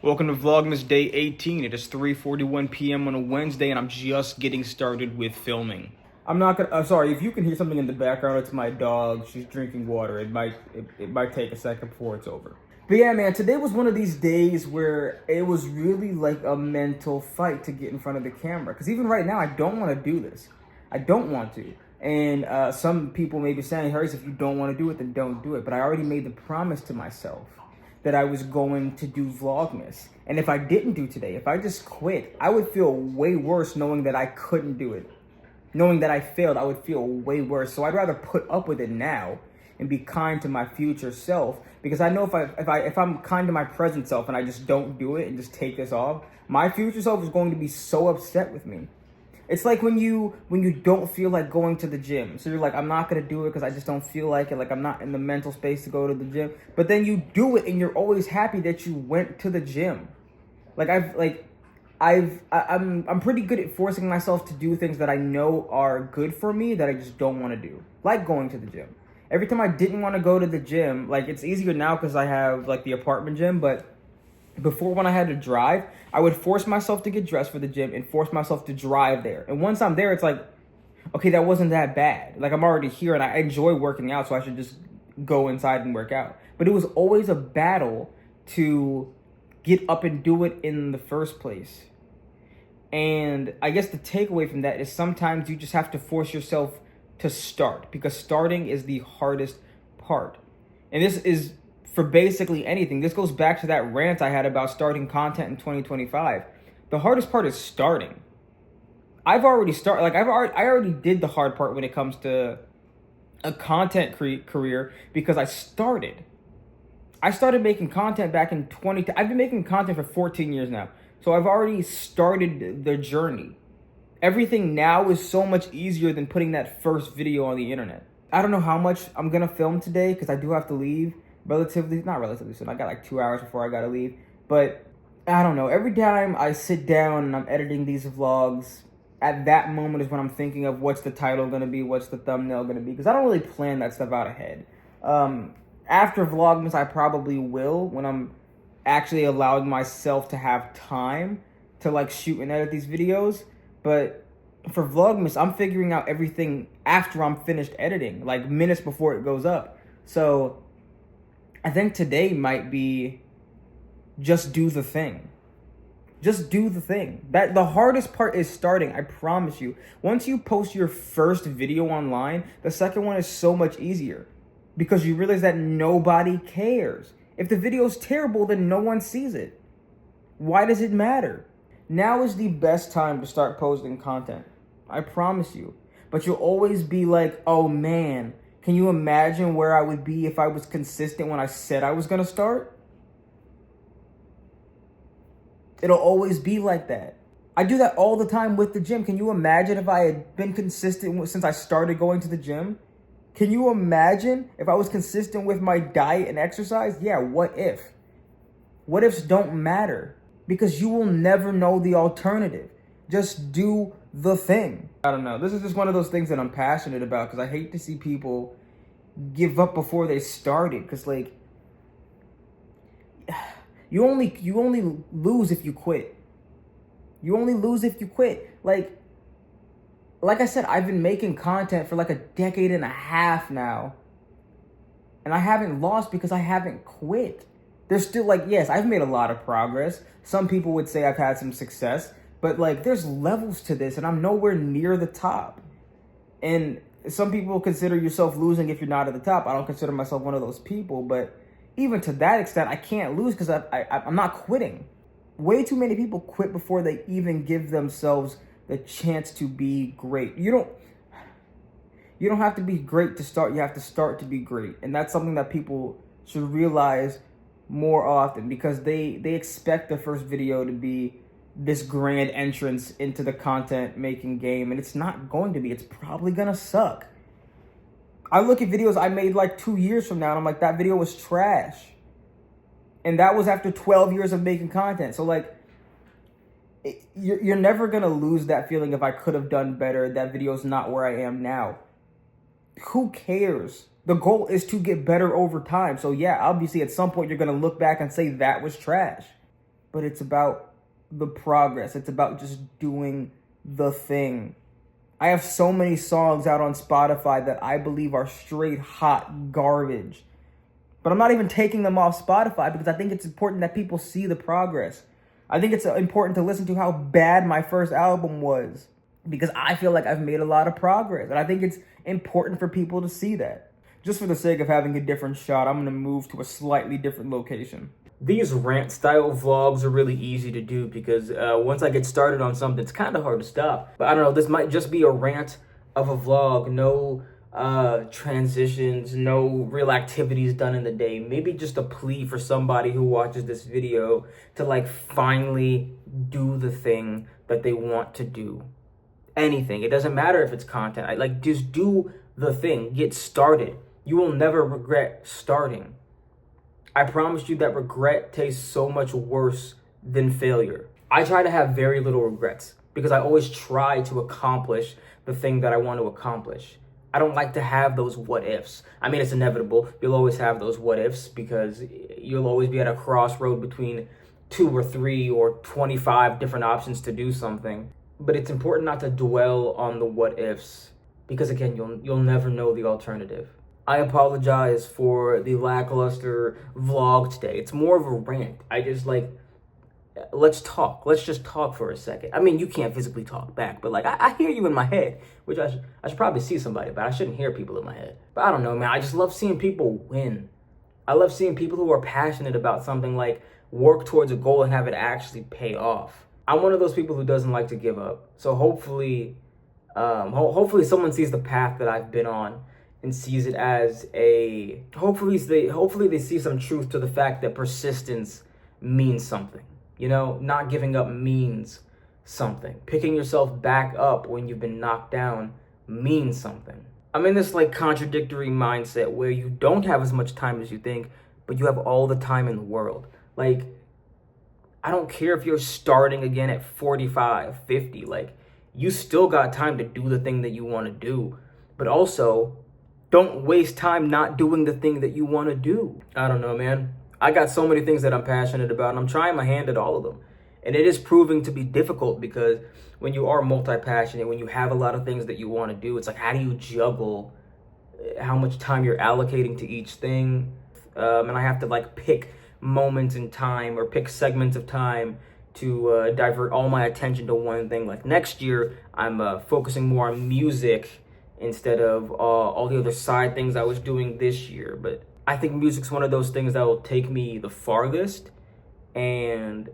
Welcome to Vlogmas Day 18. It is 3:41 p.m. on a Wednesday, and I'm just getting started with filming. I'm not gonna. Sorry if you can hear something in the background. It's my dog. She's drinking water. It might take a second before it's over. But yeah, man, today was one of these days where it was really like a mental fight to get in front of the camera. Because even right now, I don't want to do this. I don't want to. And some people may be saying, Harris, if you don't want to do it, then don't do it. But I already made the promise to myself that I was going to do Vlogmas. And if I didn't do today, if I just quit, I would feel way worse knowing that I couldn't do it. Knowing that I failed, I would feel way worse. So I'd rather put up with it now and be kind to my future self, because I know if I'm kind to my present self and I just don't do it and just take this off, my future self is going to be so upset with me. It's like when you don't feel like going to the gym. So you're like, I'm not going to do it because I just don't feel like it. Like, I'm not in the mental space to go to the gym. But then you do it and you're always happy that you went to the gym. I'm pretty good at forcing myself to do things that I know are good for me that I just don't want to do. Like going to the gym. Every time I didn't want to go to the gym, like, it's easier now because I have like the apartment gym, but before, when I had to drive, I would force myself to get dressed for the gym and force myself to drive there. And once I'm there, it's like, okay, that wasn't that bad. Like, I'm already here and I enjoy working out, so I should just go inside and work out. But it was always a battle to get up and do it in the first place. And I guess the takeaway from that is sometimes you just have to force yourself to start, because starting is the hardest part. And this is for basically anything. This goes back to that rant I had about starting content in 2025. The hardest part is starting. I've already started. Like, I already did the hard part when it comes to a content career, because I started making content back in 20. I've been making content for 14 years now. So I've already started the journey. Everything now is so much easier than putting that first video on the internet. I don't know how much I'm going to film today because I do have to leave not relatively soon. I got like 2 hours before I got to leave. But I don't know. Every time I sit down and I'm editing these vlogs, at that moment is when I'm thinking of what's the title going to be, what's the thumbnail going to be. Because I don't really plan that stuff out ahead. After Vlogmas, I probably will, when I'm actually allowing myself to have time to like shoot and edit these videos. But for Vlogmas, I'm figuring out everything after I'm finished editing, like minutes before it goes up. So I think today might be just do the thing. Just do the thing. That the hardest part is starting, I promise you. Once you post your first video online, the second one is so much easier, because you realize that nobody cares. If the video's terrible, then no one sees it. Why does it matter? Now is the best time to start posting content. I promise you. But you'll always be like, oh man, can you imagine where I would be if I was consistent when I said I was going to start? It'll always be like that. I do that all the time with the gym. Can you imagine if I had been consistent since I started going to the gym? Can you imagine if I was consistent with my diet and exercise? Yeah, what if? What ifs don't matter, because you will never know the alternative. Just do the thing. I don't know. This is just one of those things that I'm passionate about, because I hate to see people give up before they started. Because, like, you only lose if you quit. You only lose if you quit. Like I said, I've been making content for like a decade and a half now. And I haven't lost because I haven't quit. There's still, like, yes, I've made a lot of progress. Some people would say I've had some success. But, like, there's levels to this, and I'm nowhere near the top. And some people consider yourself losing if you're not at the top. I don't consider myself one of those people. But even to that extent, I can't lose because I'm not quitting. Way too many people quit before they even give themselves the chance to be great. You don't have to be great to start. You have to start to be great. And that's something that people should realize more often, because they expect the first video to be this grand entrance into the content making game, and it's not going to be. It's probably gonna suck. I look at videos I made like 2 years from now, and I'm like, that video was trash. And that was after 12 years of making content. So, like, you're never gonna lose that feeling if I could have done better. That video's not where I am now. Who cares? The goal is to get better over time. So yeah, obviously at some point you're gonna look back and say that was trash. but it's about the progress. It's about just doing the thing. I have so many songs out on Spotify that I believe are straight hot garbage. But I'm not even taking them off Spotify because I think it's important that people see the progress. I think it's important to listen to how bad my first album was because I feel like I've made a lot of progress. And I think it's important for people to see that. Just for the sake of having a different shot, I'm going to move to a slightly different location. These rant style vlogs are really easy to do because once I get started on something, it's kind of hard to stop. But I don't know, this might just be a rant of a vlog. No transitions, no real activities done in the day. Maybe just a plea for somebody who watches this video to like finally do the thing that they want to do. Anything. It doesn't matter if it's content. Like just do the thing. Get started. You will never regret starting. I promise you that regret tastes so much worse than failure. I try to have very little regrets because I always try to accomplish the thing that I want to accomplish. I don't like to have those what ifs. I mean, it's inevitable. You'll always have those what ifs because you'll always be at a crossroad between 2 or 3 or 25 different options to do something. But it's important not to dwell on the what ifs because again, you'll never know the alternative. I apologize for the lackluster vlog today. It's more of a rant. I just let's talk. Let's just talk for a second. I mean, you can't physically talk back, but like I hear you in my head, which I should probably see somebody, but I shouldn't hear people in my head. But I don't know, man. I just love seeing people win. I love seeing people who are passionate about something like work towards a goal and have it actually pay off. I'm one of those people who doesn't like to give up. So hopefully someone sees the path that I've been on and sees it as hopefully they see some truth to the fact that persistence means something. You know, not giving up means something. Picking yourself back up when you've been knocked down means something. I'm in this like contradictory mindset where you don't have as much time as you think, but you have all the time in the world. Like, I don't care if you're starting again at 45, 50, like you still got time to do the thing that you want to do, but also don't waste time not doing the thing that you want to do. I don't know, man. I got so many things that I'm passionate about, and I'm trying my hand at all of them. And it is proving to be difficult because when you are multi-passionate, when you have a lot of things that you want to do, it's like, how do you juggle how much time you're allocating to each thing? And I have to like pick moments in time or pick segments of time to divert all my attention to one thing. Like next year, I'm focusing more on music instead of all the other side things I was doing this year. But I think music's one of those things that will take me the farthest. And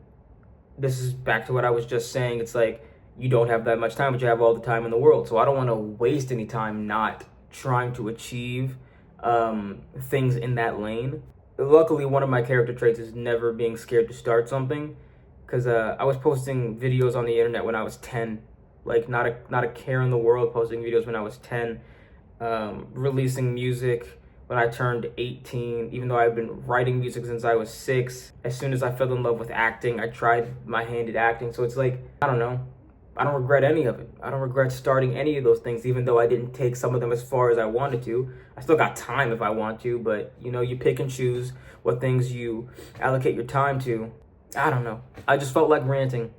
this is back to what I was just saying. It's like, you don't have that much time, but you have all the time in the world. So I don't want to waste any time not trying to achieve things in that lane. Luckily, one of my character traits is never being scared to start something. Because I was posting videos on the internet when I was 10. Like, not a care in the world, posting videos when I was 10. Releasing music when I turned 18, even though I've been writing music since I was 6. As soon as I fell in love with acting, I tried my hand at acting. So it's like, I don't know. I don't regret any of it. I don't regret starting any of those things, even though I didn't take some of them as far as I wanted to. I still got time if I want to, but you know, you pick and choose what things you allocate your time to. I don't know. I just felt like ranting.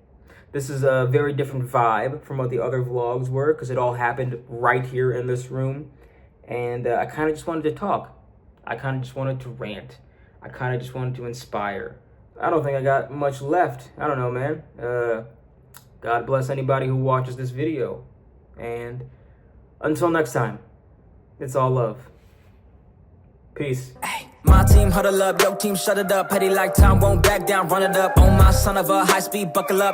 This is a very different vibe from what the other vlogs were because it all happened right here in this room. And I kind of just wanted to talk. I kind of just wanted to rant. I kind of just wanted to inspire. I don't think I got much left. I don't know, man. God bless anybody who watches this video. And until next time, it's all love. Peace. My team huddle up, your team shut it up. Petty like time, won't back down, run it up. On my son of a high speed, buckle up.